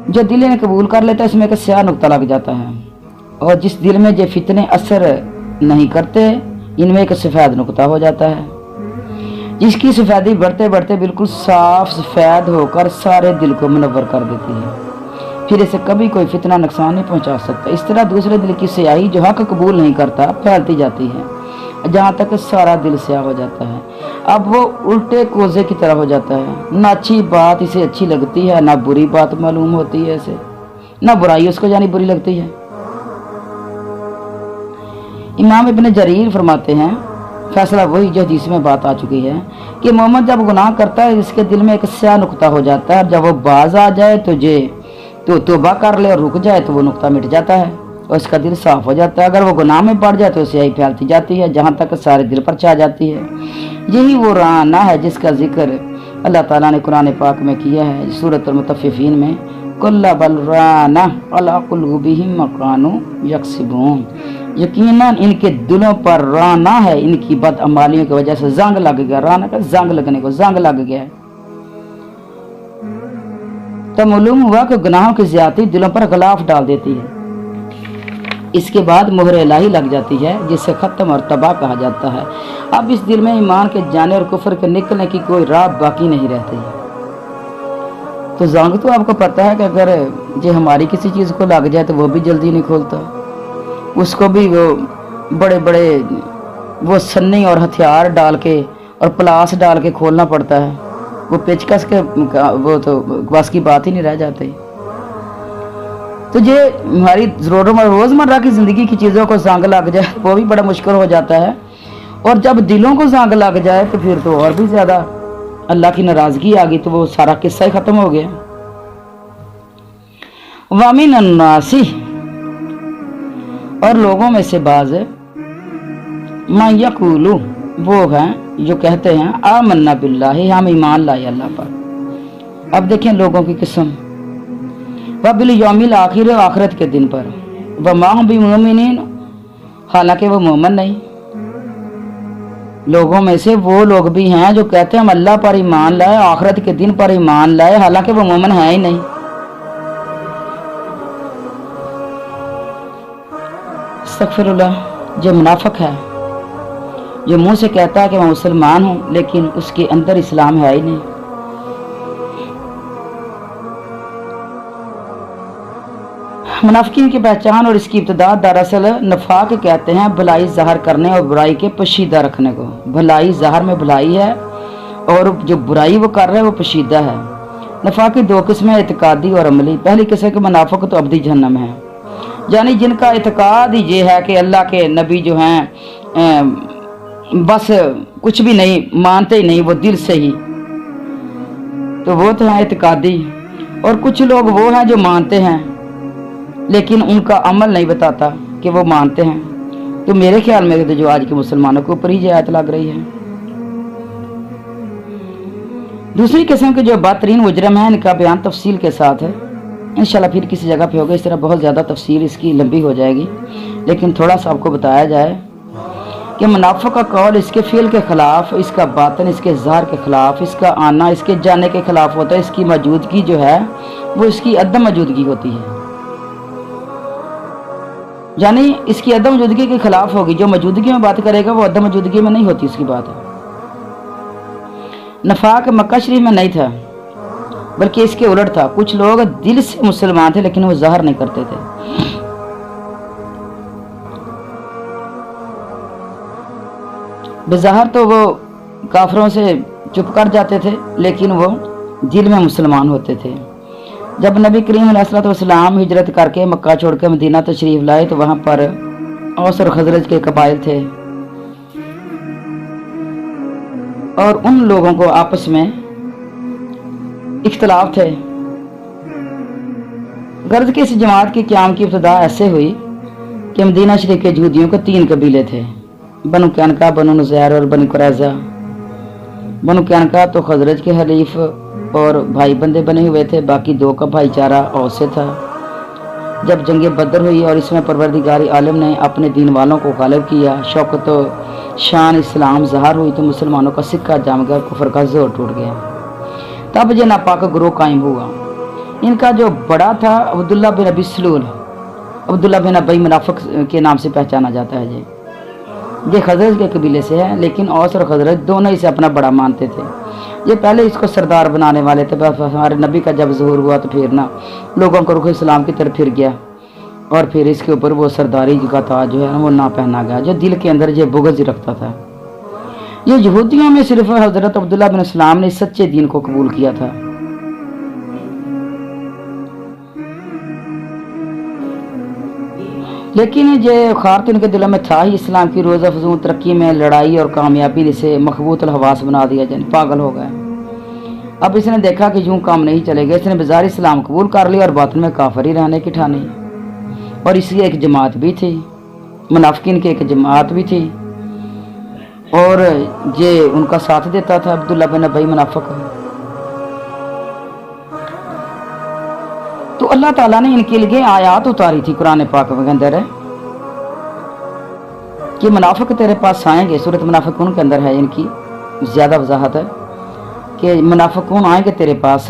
جو دل نے قبول کر لیتا ہے اس میں ایک سیاہ نقطہ لگ جاتا ہے، اور جس دل میں یہ فتنے اثر نہیں کرتے ان میں ایک سفید نقطہ ہو جاتا ہے، جس کی سفیدی بڑھتے بڑھتے بالکل صاف سفید ہو کر سارے دل کو منور کر دیتی ہے، پھر اسے کبھی کوئی فتنہ نقصان نہیں پہنچا سکتا۔ اس طرح دوسرے دل کی سیاہی جو حق قبول نہیں کرتا پھیلتی جاتی ہے جہاں تک سارا دل سیاہ ہو جاتا ہے، اب وہ الٹے کوزے کی طرح ہو جاتا ہے، نہ اچھی بات اسے اچھی لگتی ہے، نہ بری بات معلوم ہوتی ہے اسے، نہ برائی اس کو جانی بری لگتی ہے۔ امام ابن جریر فرماتے ہیں فیصلہ وہی جو حدیث میں بات آ چکی ہے کہ مومن جب گناہ کرتا ہے اس کے دل میں ایک سیاہ نقطہ ہو جاتا ہے، اور جب وہ باز آ جائے تو توبہ کر لے اور رک جائے تو وہ نقطہ مٹ جاتا ہے اور اس کا دل صاف ہو جاتا ہے، اگر وہ گناہ میں پڑ جائے تو سیاہی پھیلتی جاتی ہے جہاں تک سارے دل پر چھا جاتی ہے۔ یہی وہ رانہ ہے جس کا ذکر اللہ تعالیٰ نے قرآن پاک میں کیا ہے سورۃ المطففین میں، کل بل رانہ علی قلوبہم ما کانوا یکسبون، یقیناً ان کے دلوں پر رانہ ہے، ان کی بدعمالیوں کی وجہ سے زنگ لگ گیا، رانہ کا زنگ لگنے کو زنگ لگ گیا ہے۔ تو معلوم ہوا کہ گناہوں کی زیادتی دلوں پر غلاف ڈال دیتی ہے، اس کے بعد مہر الہی لگ جاتی ہے جسے ختم اور تباہ کہا جاتا ہے، اب اس دل میں ایمان کے جانے اور کفر کے نکلنے کی کوئی راہ باقی نہیں رہتی۔ تو زنگ تو آپ کو پتہ ہے کہ اگر یہ ہماری کسی چیز کو لگ جائے تو وہ بھی جلدی نہیں کھولتا، اس کو بھی وہ بڑے بڑے وہ سنی اور ہتھیار ڈال کے اور پلاس ڈال کے کھولنا پڑتا ہے، وہ پیچکس کے وہ تو بس کی بات ہی نہیں رہ جاتی۔ تو یہ ہماری روزمرہ کی زندگی کی چیزوں کو زنگ لگ جائے وہ بھی بڑا مشکل ہو جاتا ہے، اور جب دلوں کو زنگ لگ جائے تو پھر تو اور بھی زیادہ اللہ کی ناراضگی آ گئی، تو وہ سارا قصہ ہی ختم ہو گیا۔ وَمِنَ النَّاسِ، اور لوگوں میں سے بعض مَن یقول، وہ ہیں جو کہتے ہیں آمنا باللہ، ہم ایمان لائے اللہ پر۔ اب دیکھیں لوگوں کی قسم، وبالیوم الآخر، آخرت کے دن پر، وما هم بمؤمنین، حالانکہ وہ مومن نہیں۔ لوگوں میں سے وہ لوگ بھی ہیں جو کہتے ہیں ہم اللہ پر ایمان لائے، آخرت کے دن پر ایمان لائے، حالانکہ وہ مومن ہیں ہی نہیں۔ استغفر اللہ، جو منافق ہے، جو منہ سے کہتا ہے کہ میں مسلمان ہوں لیکن اس کے اندر اسلام ہے ہی نہیں۔ منافقین کی پہچان اور اس کی ابتدا دراصل نفاق کہتے ہیں بھلائی ظاہر کرنے اور برائی کے پوشیدہ رکھنے کو۔ بھلائی ظاہر میں بھلائی ہے اور جو برائی وہ کر رہے ہیں وہ پوشیدہ ہے۔ نفاق کی دو قسمیں، اعتقادی اور عملی۔ پہلی قسم کے منافق تو ابدی جہنم ہے، یعنی جن کا اعتقاد ہی یہ ہے کہ اللہ کے نبی جو ہیں بس کچھ بھی نہیں مانتے ہی نہیں، وہ دل سے ہی، تو وہ تو ہیں اعتقادی۔ اور کچھ لوگ وہ ہیں جو مانتے ہیں لیکن ان کا عمل نہیں بتاتا کہ وہ مانتے ہیں، تو میرے خیال میں تو جو آج کے مسلمانوں کے اوپر ہی یہ آیت لگ رہی ہے۔ دوسری قسم کے جو بدترین مجرم ہیں ان کا بیان تفصیل کے ساتھ ہے، انشاءاللہ پھر کسی جگہ پہ ہوگا، اس طرح بہت زیادہ تفصیل اس کی لمبی ہو جائے گی، لیکن تھوڑا سا آپ کو بتایا جائے کہ منافق کا قول اس کے فعل کے خلاف، اس کا باطن اس کے ظاہر کے خلاف، اس کا آنا اس کے جانے کے خلاف ہوتا ہے، اس کی موجودگی جو ہے وہ اس کی عدم موجودگی ہوتی ہے، یعنی اس کی عدم موجودگی کے خلاف ہوگی، جو موجودگی میں بات کرے گا وہ عدم موجودگی میں نہیں ہوتی اس کی بات ہے۔ نفاق مکہ شریف میں نہیں تھا بلکہ اس کے الٹ تھا، کچھ لوگ دل سے مسلمان تھے لیکن وہ ظاہر نہیں کرتے تھے۔ بظاہر تو وہ کافروں سے چپ کر جاتے تھے لیکن وہ دل میں مسلمان ہوتے تھے۔ جب نبی کریم علیہ السلام ہجرت کر کے مکہ چھوڑ کے مدینہ تشریف لائے تو وہاں پر اوس اور خزرج کے قبائل تھے، اور ان لوگوں کو آپس میں اختلاف تھے، गर्ज कि इस जमात की क़याम की इब्तिदा ऐसे हुई कि मदीना शरीफ के यहूदियों के 3 कबीले थे, बनु कैनका, बनु नुज़ैर और बनु कुरैज़ा। बनु कैनका तो खजरज के हलीफ और भाई बंदे बने हुए थे, बाकी 2 का भाईचारा औस से था। जब जंग बदर हुई और इसमें परवरदिगारी आलम ने अपने दीन वालों को गालिब किया, शौकत तो शान इस्लाम ज़हार हुई, तो मुसलमानों का सिक्का जम गया, कुफर का जोर टूट गया। तब ये नापाक ग्रोह कायम हुआ। इनका जो बड़ा था अब्दुल्ला बिन अबी सलूल, अब्दुल्ला बिन अबई मुनाफिक के नाम से पहचाना जाता है। ये खजरज के कबीले से है, लेकिन औस और खजरज दोनों इसे अपना बड़ा मानते थे। ये पहले इसको सरदार बनाने वाले थे, बस हमारे नबी का जब ज़हूर हुआ तो फिर ना लोगों को रुख इस्लाम की तरफ फिर गया और फिर इसके ऊपर वो सरदारी का ताज जो है ना वो ना पहना गया, जो दिल के अंदर ये बुग़्ज़ रखता था। ये यहूदियों में सिर्फ हज़रत अब्दुल्ला बिन सलाम ने सच्चे दीन को कबूल किया था। लेकिन ये ख़ार तो इनके दिलों में था ही, इस्लाम की रोज़ अफजूं तरक्की में लड़ाई और कामयाबी से मखबूत हवास बना दिया, जाने पागल हो गए। अब इसने देखा कि यूँ काम नहीं चलेगा, इसने बाज़ार इस्लाम कबूल कर लिया और बातिन में काफिर ही रहने की ठानी। और इसकी एक जमात भी थी, मुनाफिकीन की एक जमात भी थी, और ये उनका साथ देता था अब्दुल्ला बिन अबई मुनाफिक। तो अल्लाह ताला ने इनके लिए आयात उतारी थी कुरान पाक के अंदर कि मुनाफिक तेरे पास आएंगे। सूरत मुनाफिकून के अंदर है इनकी ज़्यादा वजाहत है कि मुनाफिकून आएंगे तेरे पास,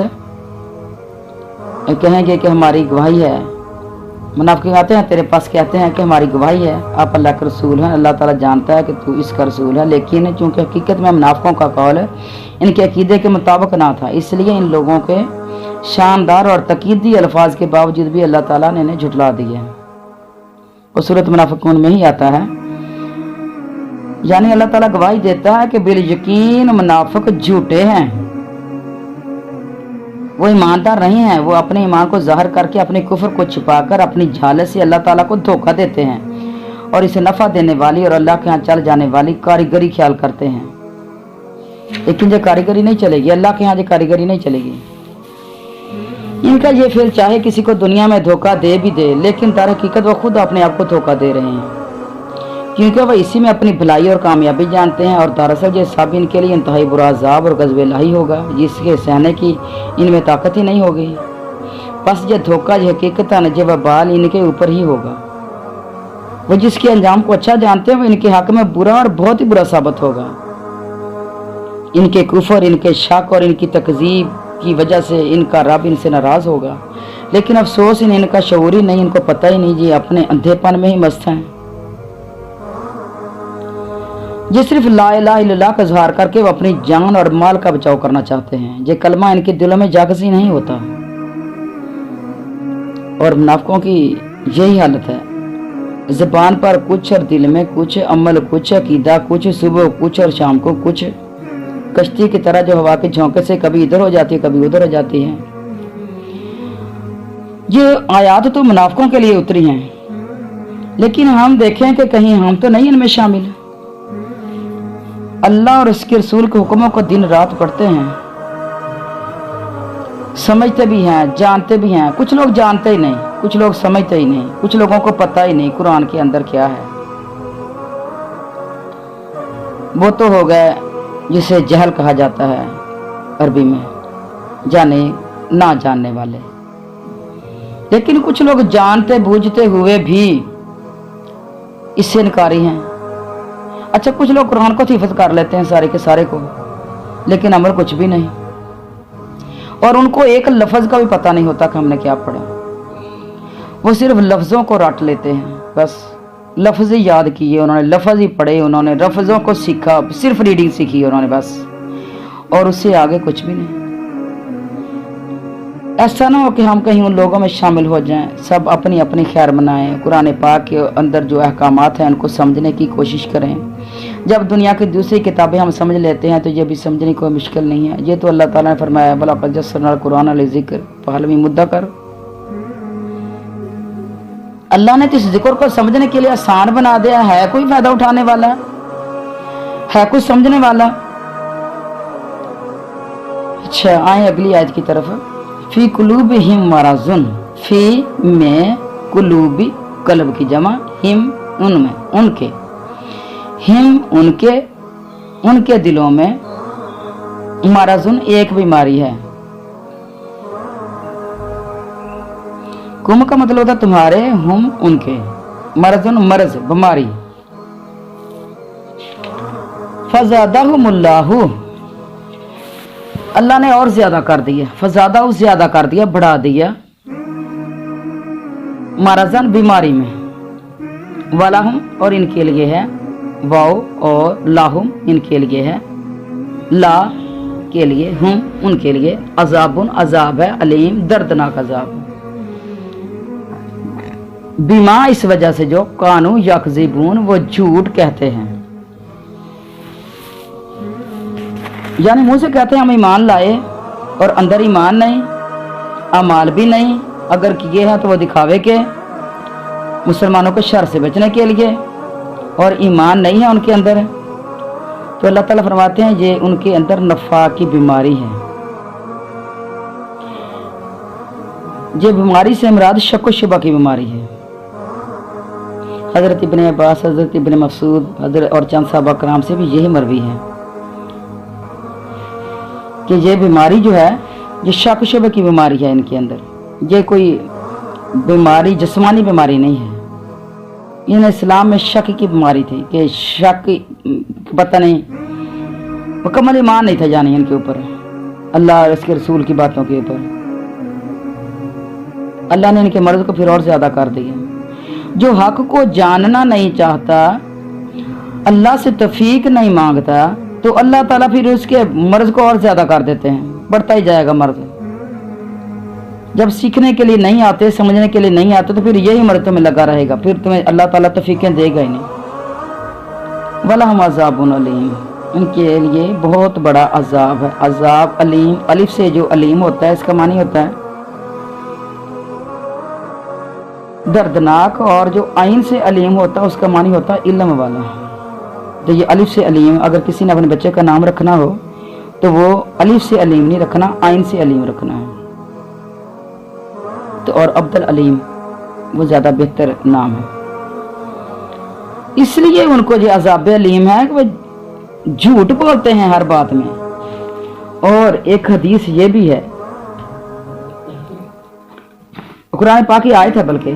कहेंगे कि हमारी गवाही है। मुनाफिक आते हैं तेरे पास, कहते हैं कि हमारी गवाही है, आप अल्लाह के रसूल हैं, अल्लाह ताला जानता है कि तू इसका रसूल है। लेकिन चूँकि हकीकत में मुनाफिकों का कौल है इनके अकीदे के मुताबिक ना था, इसलिए इन लोगों के शानदार और तकीदी अल्फाज के बावजूद भी अल्लाह ताला ने इन्हें झुठला दिया। और सूरत मुनाफिकून में ही आता है, यानी अल्लाह ताला गवाही देता है कि बिल यकीन मुनाफिक झूठे हैं, वो ईमानदार नहीं हैं, वो अपने ईमान को ज़ाहिर करके अपने कुफ्र को छिपाकर अपनी झालत से अल्लाह ताला को धोखा देते हैं और इसे नफ़ा देने वाली और अल्लाह के यहाँ चल जाने वाली कारीगरी ख्याल करते हैं। लेकिन ये कारीगरी नहीं चलेगी, अल्लाह के यहाँ ये कारीगरी नहीं चलेगी। इनका ये फेल चाहे किसी को दुनिया में धोखा दे भी दे, लेकिन दर हकीकत वो खुद अपने आप को धोखा दे रहे हैं, क्योंकि वह इसी में अपनी भलाई और कामयाबी जानते हैं। और दरअसल ये सब इनके लिए इंतहाई बुरा अज़ाब और गज़ब इलाही होगा, जिसके सहने की इनमें ताकत ही नहीं होगी। बस ये धोखा, ये हकीकतन ये वबाल इनके ऊपर ही होगा। वो जिसके अंजाम को अच्छा जानते हैं वो इनके हक में बुरा और बहुत ही बुरा साबित होगा। इनके कुफर, इनके शक और इनकी तकज़ीब की वजह से इनका रब इनसे नाराज़ होगा। लेकिन अफसोस इनका शऊर ही नहीं, इनको पता ही नहीं, ये अपने अंधेपन में ही मस्त हैं। ये सिर्फ ला इलाहा इल्लल्लाह का इज़हार करके वो अपनी जान और माल का बचाव करना चाहते हैं। ये कलमा इनके दिलों में जागज़ी नहीं होता। और मुनाफिकों की यही हालत है, ज़बान पर कुछ और दिल में कुछ, अमल कुछ, अकीदा कुछ, सुबह कुछ और शाम को कुछ। कश्ती की तरह जो हवा के झोंके से कभी इधर हो जाती है कभी उधर हो जाती है। ये आयात तो मुनाफिकों के लिए उतरी हैं, लेकिन हम देखें कि कहीं हम तो नहीं इनमें शामिल। अल्लाह और उसके रसूल के हुक्मों को दिन रात पढ़ते हैं, समझते भी हैं, जानते भी हैं। कुछ लोग जानते ही नहीं, कुछ लोग समझते ही नहीं, कुछ लोगों को पता ही नहीं कुरान के अंदर क्या है। वो तो हो गए जिसे जहल कहा जाता है अरबी में, जाने ना जानने वाले। लेकिन कुछ लोग जानते बूझते हुए भी इससे इनकारी हैं। अच्छा, कुछ लोग कुरान को हिफ्ज़ कर लेते हैं सारे के सारे को, लेकिन अमल कुछ भी नहीं, और उनको एक लफ्ज़ का भी पता नहीं होता कि हमने क्या पढ़ा। वो सिर्फ लफ्ज़ों को रट लेते हैं, बस लफ्ज़ ही याद किए उन्होंने, लफ्ज़ ही पढ़े उन्होंने, लफ्ज़ों को सीखा, सिर्फ रीडिंग सीखी उन्होंने बस, और उससे आगे कुछ भी नहीं। ऐसा ना हो कि हम कहीं उन लोगों में शामिल हो जाएं, सब अपनी अपनी खैर मनाएं, कुरान पाक के अंदर जो अहकामात हैं उनको समझने की कोशिश करें। जब दुनिया की दूसरी किताबें हम समझ लेते हैं तो ये भी समझने कोई मुश्किल नहीं है। ये तो अल्लाह ताला ने फरमाया, वलक़द यस्सरनल कुरान लिज़िक्र फ़हल मिन मुद्दकिर। अल्लाह ने तो इस जिक्र को समझने के लिए आसान बना दिया है। कोई फायदा उठाने वाला है, कुछ समझने वाला? अच्छा, आए अगली आयत की तरफ। फी कुलूबिहिम मरज़ुन फी में कुलूबी, कल्ब की जमा, हिम उनमें, उनके, हिम उनके, उनके दिलों में, मरजुन एक बीमारी है। कुम का मतलब होता तुम्हारे, हम उनके, मरजुन मर्ज बीमारी। फज़ादहुमुल्लाहु, अल्लाह ने और ज्यादा कर दिया, फज़ादा ज्यादा कर दिया, बढ़ा दिया, मरजन बीमारी में, वलाहुम और इनके लिए है, वाओ और लाहुम इनके लिए है, ला के लिए, हम उनके लिए, अजाबुन अजाब है, अलीम दर्दनाक अजाब। बीमा इस वजह से जो कानू यकज़िबून वो झूठ कहते हैं, यानी मुंह से कहते हैं हम ईमान लाए और अंदर ईमान नहीं, अमाल भी नहीं, अगर किए हैं तो वो दिखावे के, मुसलमानों को शर से बचने के लिए, और ईमान नहीं है उनके अंदर। तो अल्लाह ताला फरमाते हैं ये उनके अंदर नफा की बीमारी है। ये बीमारी से मुराद शक व शुबा की बीमारी है। हज़रत इब्ने अब्बास, हज़रत इब्ने मसूद, हज़रत और चंद साहबा कराम से भी यही मरवी है कि ये बीमारी जो है ये शक व शुबे की बीमारी है इनके अंदर। ये कोई बीमारी जिस्मानी बीमारी नहीं है। इन इस्लाम में शक की बीमारी थी कि शक पता नहीं, मुकम्मल ईमान नहीं था जाने इनके ऊपर, अल्लाह और इसके रसूल की बातों के ऊपर। अल्लाह ने इनके मर्ज को फिर और ज्यादा कर दिया। जो हक को जानना नहीं चाहता, अल्लाह से तौफीक नहीं मांगता, तो अल्लाह ताला फिर उसके मर्ज को और ज्यादा कर देते हैं, बढ़ता ही जाएगा मर्ज। जब सीखने के लिए नहीं आते, समझने के लिए नहीं आते, तो फिर यही मर्ज तुम्हें लगा रहेगा, फिर तुम्हें अल्लाह ताला तौफीकें देगा ही नहीं। वलहुम अज़ाबुन अलीम, उनके लिए बहुत बड़ा अजाब है। अजाब अलीम, अलिफ से जो अलीम होता है इसका मानी होता है दर्दनाक, और जो आइन से अलीम होता है उसका मानी होता है इल्म वाला। तो ये अलिफ से अलीम, अगर किसी ने अपने बच्चे का नाम रखना हो तो वो अलिफ से अलीम नहीं रखना, आइन से अलीम रखना है। तो और अब्दुल अलीम वो ज्यादा बेहतर नाम है, इसलिए उनको जो अजाब अलीम है कि वो झूठ बोलते हैं हर बात में। और एक हदीस ये भी है, कुरान पाक की आयत है बल्कि,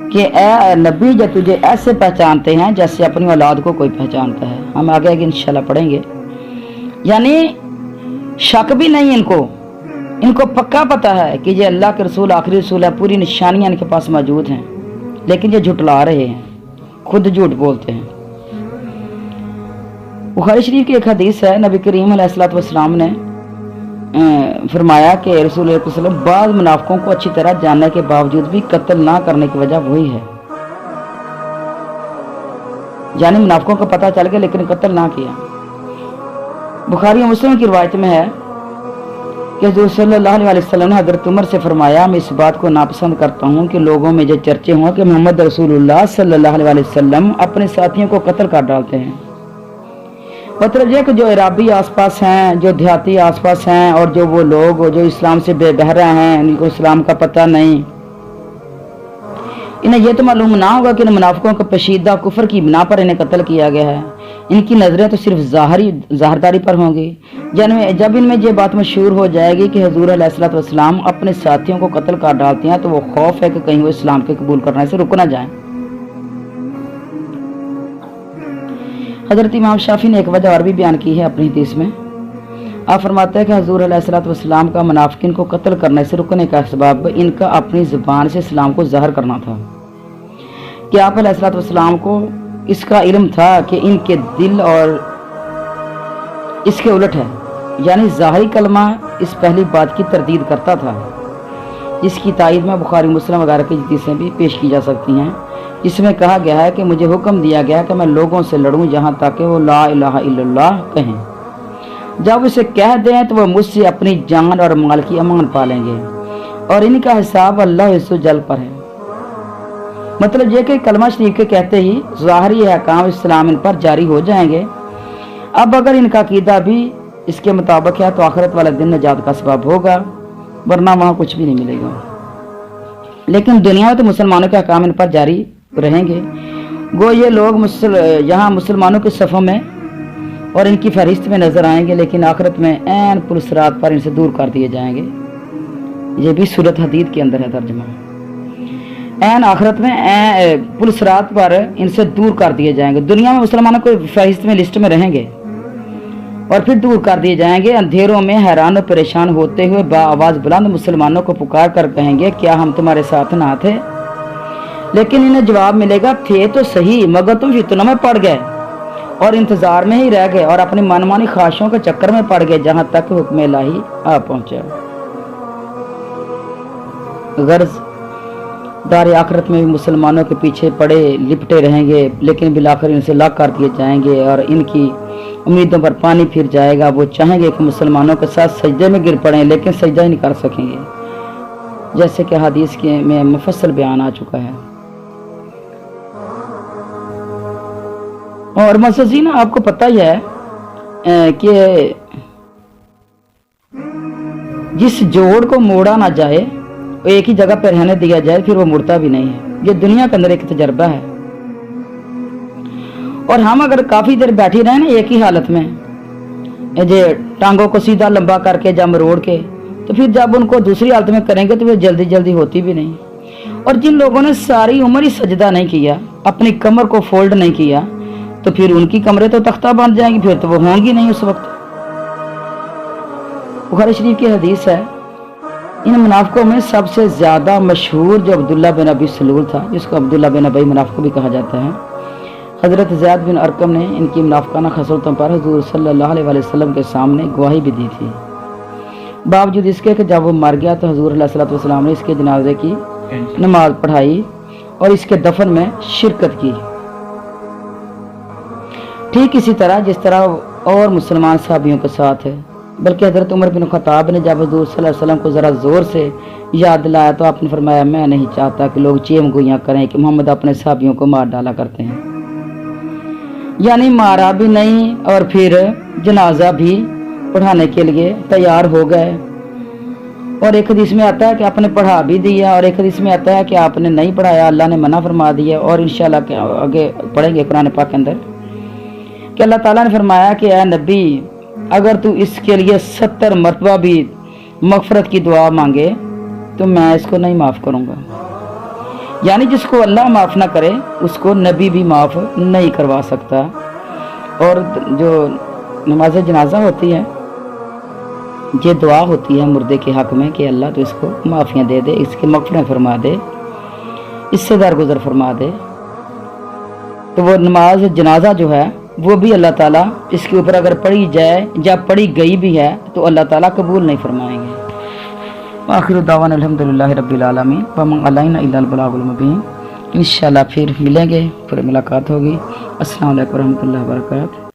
कि ए नबी जब तुझे ऐसे पहचानते हैं जैसे अपनी औलाद को कोई पहचानता है। हम आगे आगे इंशाल्लाह पढ़ेंगे। यानी शक भी नहीं इनको पक्का पता है कि ये अल्लाह के रसूल आखिरी रसूल है, पूरी निशानियां इनके पास मौजूद हैं, लेकिन ये झुटला रहे हैं, खुद झूठ बोलते हैं। बुखारी शरीफ की एक हदीस है, नबी करीम अलैहिस्सलातु वस्सलाम ने फरमाया कि रसूल वसल्लम बाद मुनाफिकों को अच्छी तरह जानने के बावजूद भी कत्ल ना करने की वजह वही है। यानी मुनाफिकों को पता चल गया लेकिन कत्ल ना किया। बुखारी और मुस्लिम की रिवायत में है कि हज़रत सल्लल्लाहु अलैहि वसल्लम ने हज़रत उमर से फरमाया, मैं इस बात को नापसंद करता हूँ कि लोगों में जो चर्चे हों कि मोहम्मद रसूलुल्लाह सल्लल्लाहु अलैहि वसल्लम अपने साथियों को कत्ल कर डालते हैं। मतलब यह कि जो इराबी आसपास हैं, जो देहाती आसपास हैं, और जो वो लोग जो इस्लाम से बेबहरा हैं, इनको इस्लाम का पता नहीं, इन्हें यह तो मालूम ना होगा कि इन मुनाफिकों को पेशीदा कुफर की बिना पर इन्हें कत्ल किया गया है। इनकी नजरें तो सिर्फ ज़ाहरदारी पर होंगी। जब इनमें ये बात मशहूर हो जाएगी कि हुजूर अलैहिस्सलातु वस्सलाम अपने साथियों को कत्ल कर डालते हैं, तो वो खौफ है कि कहीं वो इस्लाम के कबूल करने से रुक ना जाए। हजरत इमाम शाफी ने एक वजह और भी बयान की है अपनी हदीस में। आप फरमाते हैं कि हुजूर अलैहिस्सलातु वस्सलाम का मुनाफिकीन को कत्ल करने से रुकने का सबब इनका अपनी ज़ुबान से इस्लाम को ज़ाहिर करना था। कि आप अलैहिस्सलातु वस्सलाम को इसका इल्म था कि इनके दिल और इसके उलट है, यानी ज़ाहिरी कलमा इस पहली बात की तरदीद करता था, जिसकी तायद में बुखारी मुस्लिम वगैरह की हदीसें भी पेश की जा सकती हैं। इसमें कहा गया है कि मुझे हुक्म दिया गया कि मैं लोगों से लड़ूं यहाँ तक कि वो ला इलाहा इल्लल्लाह कहें। जब उसे कह दें तो वो मुझसे अपनी जान और माल की अमान पालेंगे और इनका हिसाब अल्लाह इस्सो जल पर है। मतलब ये कि कलमा शरीफ के कहते ही ज़ाहिरी अहकाम इस्लाम इन पर जारी हो जाएंगे। अब अगर इनका अकीदा भी इसके मुताबिक है तो आखिरत वाला दिन निजात का सबब होगा, वरना वहाँ कुछ भी नहीं मिलेगा। लेकिन दुनिया में तो मुसलमानों के अहकाम इन पर जारी रहेंगे। गो ये लोग यहाँ मुसलमानों के सफ़ों में और इनकी फहरिस्त में नज़र आएंगे, लेकिन आखिरत में ऐन पुलसरात पर इनसे दूर कर दिए जाएंगे। ये भी सूरत हदीद के अंदर है तर्जुमा। ऐन आखिरत में पुलसरात पर इनसे दूर कर दिए जाएंगे। दुनिया में मुसलमानों को फहरिस्त में लिस्ट में रहेंगे और फिर दूर कर दिए जाएंगे। अंधेरों में हैरान और परेशान होते हुए आवाज़ बुलंद मुसलमानों को पुकार कर कहेंगे, क्या हम तुम्हारे साथ ना थे? लेकिन इन्हें जवाब मिलेगा, थे तो सही, मगर तुम फितनों में पड़ गए और इंतजार में ही रह गए और अपनी मनमानी ख्वाहिशों के चक्कर में पड़ गए, जहां तक हुक्म इलाही आ पहुंचा। गर्ज दार आखिरत में भी मुसलमानों के पीछे पड़े लिपटे रहेंगे, लेकिन बिलाखिर इनसे लाख कर दिए जाएंगे और इनकी उम्मीदों पर पानी फिर जाएगा। वो चाहेंगे कि मुसलमानों के साथ सजदे में गिर पड़ें, लेकिन सजदा ही नहीं कर सकेंगे, जैसे कि हदीस के में मुफस्सल बयान आ चुका है। और मसजीन, आपको पता ही है कि जिस जोड़ को मोड़ा ना जाए, वो एक ही जगह पर रहने दिया जाए, फिर वो मुड़ता भी नहीं है। ये दुनिया के अंदर एक तजर्बा है। और हम अगर काफी देर बैठी रहे ना एक ही हालत में, जे टांगों को सीधा लंबा करके या मरोड़ के, तो फिर जब उनको दूसरी हालत में करेंगे तो वो जल्दी जल्दी होती भी नहीं। और जिन लोगों ने सारी उम्र ही सजदा नहीं किया, अपनी कमर को फोल्ड नहीं किया, तो फिर उनकी कमरें तो तख्ता बन जाएंगी, फिर तो वो होंगी नहीं उस वक्त। बुखारी शरीफ की हदीस है, इन मुनाफिकों में सबसे ज्यादा मशहूर जो अब्दुल्ला बिन अबी सलूल था, जिसको अब्दुल्ला बिन अबी मुनाफिक भी कहा जाता है, हजरत ज़ैद बिन अरकम ने इनकी मुनाफिकाना खसलतों पर हुजूर सल्लल्लाहु अलैहि वसल्लम के सामने गवाही भी दी थी। बावजूद इसके कि जब वो मर गया तो हुजूर अलैहि वसल्लम ने इसके जनाजे की नमाज पढ़ाई और इसके दफन में शिरकत की। ठीक इसी तरह जिस तरह और मुसलमान साहबियों के साथ है, बल्कि हजरत उमर बिन खत्ताब ने जब हुजूर सल्लल्लाहु अलैहि वसल्लम को ज़रा ज़ोर से याद दिलाया तो आपने फरमाया, मैं नहीं चाहता कि लोग चेम गोइयाँ करें कि मोहम्मद अपने साहबियों को मार डाला करते हैं। यानी मारा भी नहीं और फिर जनाजा भी पढ़ाने के लिए तैयार हो गए। और एक हदीस में आता है कि आपने पढ़ा भी दिया, और एक हदीस में आता है कि आपने नहीं पढ़ाया, अल्लाह ने मना फरमा दिया। और इंशाल्लाह आगे पढ़ेंगे कुरान पाक के अंदर कि अल्लाह ताला ने फरमाया कि ऐ नबी, अगर तू इसके लिए 70 मरतबा भी मगफरत की दुआ मांगे तो मैं इसको नहीं माफ़ करूँगा। यानी जिसको अल्लाह माफ़ ना करे उसको नबी भी माफ़ नहीं करवा सकता। और जो नमाज जनाजा होती है, ये दुआ होती है मुर्दे के हक़ में कि अल्लाह तो इसको माफ़ियाँ दे दे, इसके मग़फ़िरत फरमा दे, इससे दरगुजर फरमा दे। तो वो नमाज जनाजा जो है वो भी अल्लाह ताला इसके ऊपर अगर पढ़ी जाए या पढ़ी गई भी है तो अल्लाह ताला कबूल नहीं फरमाएंगे। आखिर दावाना अल्हम्दुलिल्लाहि रब्बिल आलमीन व मा अलैना इल्लल बलागुल मुबीन। इंशाल्लाह फिर मिलेंगे, फिर मुलाकात होगी। अस्सलाम वालेकुम व रहमतुल्लाहि व बरकातहू।